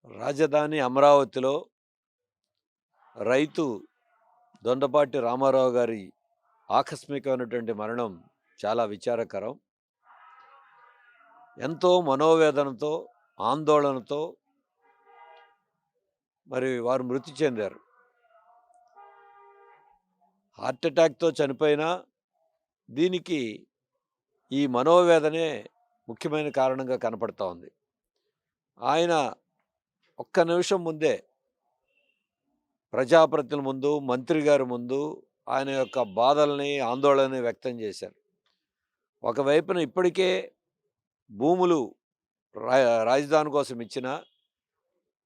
రాజధాని అమరావతిలో రైతు దొండపాటి రామారావు గారి ఆకస్మికమైనటువంటి మరణం చాలా విచారకరం. ఎంతో మనోవేదనతో, ఆందోళనతో వారు మృతి చెందారు. హార్ట్ అటాక్‌తో చనిపోయినా దీనికి ఈ మనోవేదనే ముఖ్యమైన కారణంగా కనపడతా ఉంది. ఆయన ఒక్క నిమిషం ముందే ప్రజాప్రతినిధుల ముందు, మంత్రి గారి ముందు ఆయన యొక్క బాధల్ని, ఆందోళనని వ్యక్తం చేశారు. ఒకవైపున ఇప్పటికే భూములు రా రాజధాని కోసం ఇచ్చిన,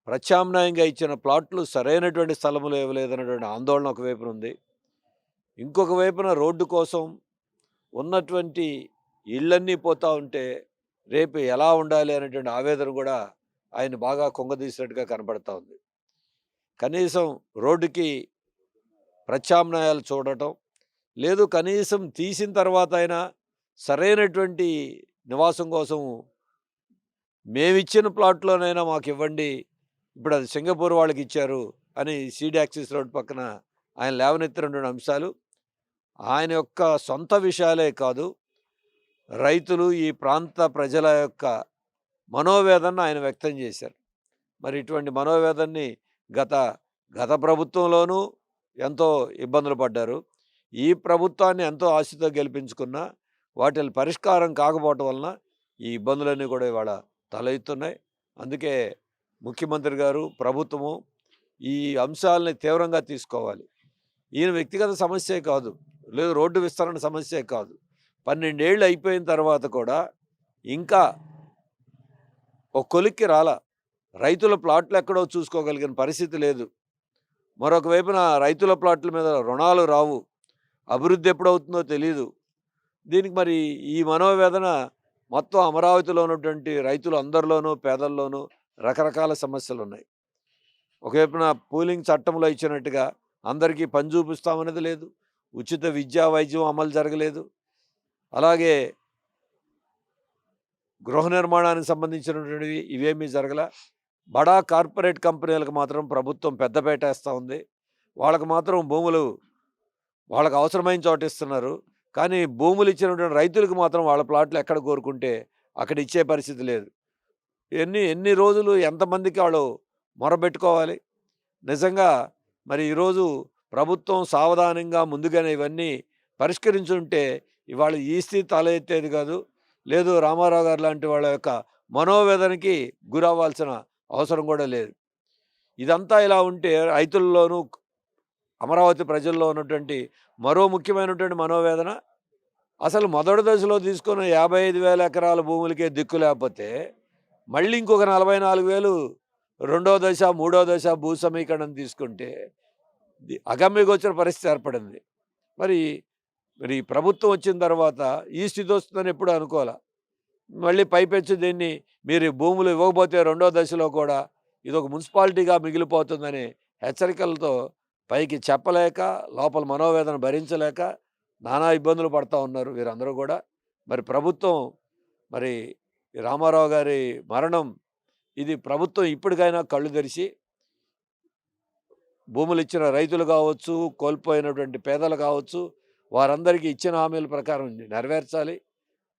ప్రత్యామ్నాయంగా ఇచ్చిన ప్లాట్లు సరైనటువంటి స్థలములు ఇవ్వలేదన్నటువంటి ఆందోళన ఒకవైపున ఉంది. ఇంకొక వైపున రోడ్డు కోసం ఉన్నటువంటి ఇళ్ళన్నీ పోతా ఉంటే రేపు ఎలా ఉండాలి అనేటువంటి ఆవేదన కూడా ఆయన బాగా కుంగదీసినట్టుగా కనపడతా ఉంది. కనీసం రోడ్డుకి ప్రత్యామ్నాయాలు చూడటం లేదు, కనీసం తీసిన తర్వాత అయినా సరైనటువంటి నివాసం కోసం మేమిచ్చిన ప్లాట్లోనైనా మాకు ఇవ్వండి, ఇప్పుడు అది సింగపూర్ వాళ్ళకి ఇచ్చారు అని సీడ్ యాక్సిస్ రోడ్ పక్కన ఆయన లేవనెత్తినటువంటి అంశాలు ఆయన యొక్క సొంత విషయాలే కాదు, రైతులు, ఈ ప్రాంత ప్రజల యొక్క మనోవేదనను ఆయన వ్యక్తం చేశారు. మరి ఇటువంటి మనోవేదనని గత గత ప్రభుత్వంలోనూ ఎంతో ఇబ్బందులు పడ్డారు. ఈ ప్రభుత్వాన్ని ఎంతో ఆశతో గెలిపించుకున్నా వాటి పరిష్కారం కాకపోవటం వలన ఈ ఇబ్బందులన్నీ కూడా ఇవాళ తలెత్తున్నాయి. అందుకే ముఖ్యమంత్రి గారు, ప్రభుత్వము ఈ అంశాలని తీవ్రంగా తీసుకోవాలి. ఈయన వ్యక్తిగత సమస్యే కాదు, లేదు రోడ్డు విస్తరణ సమస్యే కాదు. 12 ఏళ్ళు అయిపోయిన తర్వాత కూడా ఇంకా ఒక కొలిక్కి రాలా. రైతుల ప్లాట్లు ఎక్కడో చూసుకోగలిగిన పరిస్థితి లేదు. మరొక వైపున రైతుల ప్లాట్ల మీద రుణాలు రావు, అభివృద్ధి ఎప్పుడవుతుందో తెలీదు. దీనికి మరి ఈ మనోవేదన మొత్తం అమరావతిలో ఉన్నటువంటి రైతులు అందరిలోనూ, పేదల్లోనూ రకరకాల సమస్యలు ఉన్నాయి. ఒకవైపున పూలింగ్ చట్టంలో ఇచ్చినట్టుగా అందరికీ పని చూపిస్తామనేది లేదు, ఉచిత విద్యా వైద్యం అమలు జరగలేదు, అలాగే గృహ నిర్మాణానికి సంబంధించినటువంటివి ఇవేమీ జరగల. బడా కార్పొరేట్ కంపెనీలకు మాత్రం ప్రభుత్వం పెద్దపేట వేస్తూ ఉంది. వాళ్ళకు మాత్రం భూములు వాళ్ళకు అవసరమైన చోట ఇస్తున్నారు. కానీ భూములు ఇచ్చినటువంటి రైతులకు మాత్రం వాళ్ళ ప్లాట్లు ఎక్కడ కోరుకుంటే అక్కడ ఇచ్చే పరిస్థితి లేదు. ఎన్ని రోజులు ఎంతమందికి వాళ్ళు మొరబెట్టుకోవాలి? నిజంగా మరి ఈరోజు ప్రభుత్వం సావధానంగా ముందుగానే ఇవన్నీ పరిష్కరించుంటే ఇవాళ ఈ స్థితి తల ఎత్తేది కాదు. లేదు, రామారావు గారు లాంటి వాళ్ళ యొక్క మనోవేదనకి గురవ్వాల్సిన అవసరం కూడా లేదు. ఇదంతా ఇలా ఉంటే రైతుల్లోనూ, అమరావతి ప్రజల్లో ఉన్నటువంటి మరో ముఖ్యమైనటువంటి మనోవేదన, అసలు మొదటి దశలో తీసుకున్న 55,000 ఎకరాల భూములకే దిక్కు లేకపోతే మళ్ళీ ఇంకొక 44,000 రెండో దశ, మూడో దశ భూ సమీకరణం తీసుకుంటే అగమ్యగోచర పరిస్థితి ఏర్పడింది. మరి మరి ప్రభుత్వం వచ్చిన తర్వాత ఈ స్థితి వస్తుందని ఎప్పుడు అనుకోలే. మళ్ళీ పైపెచ్చు దీన్ని మీరు భూములు ఇవ్వకపోతే రెండో దశలో కూడా ఇదొక మున్సిపాలిటీగా మిగిలిపోతుందని హెచ్చరికలతో పైకి చెప్పలేక, లోపల మనోవేదన భరించలేక నానా ఇబ్బందులు పడుతూ ఉన్నారు వీరందరూ కూడా. మరి ప్రభుత్వం, మరి రామారావు గారి మరణం, ఇది ప్రభుత్వం ఇప్పటికైనా కళ్ళు తెరిచి భూములు ఇచ్చిన రైతులు కావచ్చు, కోల్పోయినటువంటి పేదలు కావచ్చు, వారందరికీ ఇచ్చిన హామీల ప్రకారం నెరవేర్చాలి.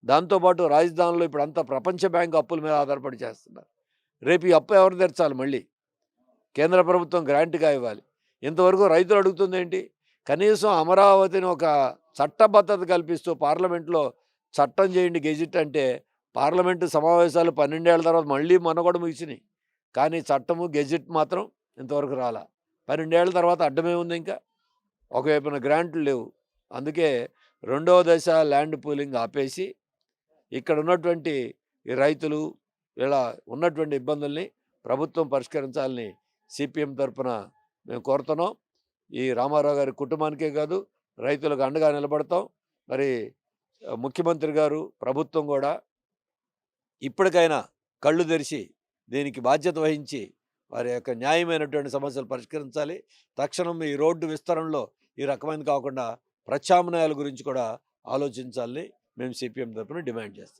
దాంతోపాటు రాజధానిలో ఇప్పుడు అంతా ప్రపంచ బ్యాంకు అప్పుల మీద ఆధారపడి చేస్తున్నారు. రేపు ఈ అప్పు ఎవరు తెరచాలి? మళ్ళీ కేంద్ర ప్రభుత్వం గ్రాంట్గా ఇవ్వాలి. ఇంతవరకు రైతులు అడుగుతుంది ఏంటి? కనీసం అమరావతిని ఒక చట్టబద్ధత కల్పిస్తూ పార్లమెంట్లో చట్టం చేయండి, గెజిట్ అంటే పార్లమెంటు సమావేశాలు 12 ఏళ్ల తర్వాత మళ్ళీ కూడా ముగిసినాయి. కానీ చట్టము, గెజిట్ మాత్రం ఇంతవరకు రాలా. 12 ఏళ్ల తర్వాత అడ్డమే ఉంది. ఇంకా ఒకవైపున గ్రాంట్లు లేవు. అందుకే రెండవ దశ ల్యాండ్ పూలింగ్ ఆపేసి ఇక్కడ ఉన్నటువంటి ఈ రైతులు ఇలా ఉన్నటువంటి ఇబ్బందుల్ని ప్రభుత్వం పరిష్కరించాలని సిపిఎం తరఫున మేము కోరుతున్నాం. ఈ రామారావు గారి కుటుంబానికే కాదు, రైతులకు అండగా నిలబడతాం. మరి ముఖ్యమంత్రి గారు, ప్రభుత్వం కూడా ఇప్పటికైనా కళ్ళు తెరిచి దీనికి బాధ్యత వహించి వారి యొక్క న్యాయమైనటువంటి సమస్యలు పరిష్కరించాలి. తక్షణం ఈ రోడ్డు విస్తరణలో ఈ రకమైనది కాకుండా ప్రత్యామ్నాయాల గురించి కూడా ఆలోచించాలని మేము సిపిఎం తరఫున డిమాండ్ చేస్తాం.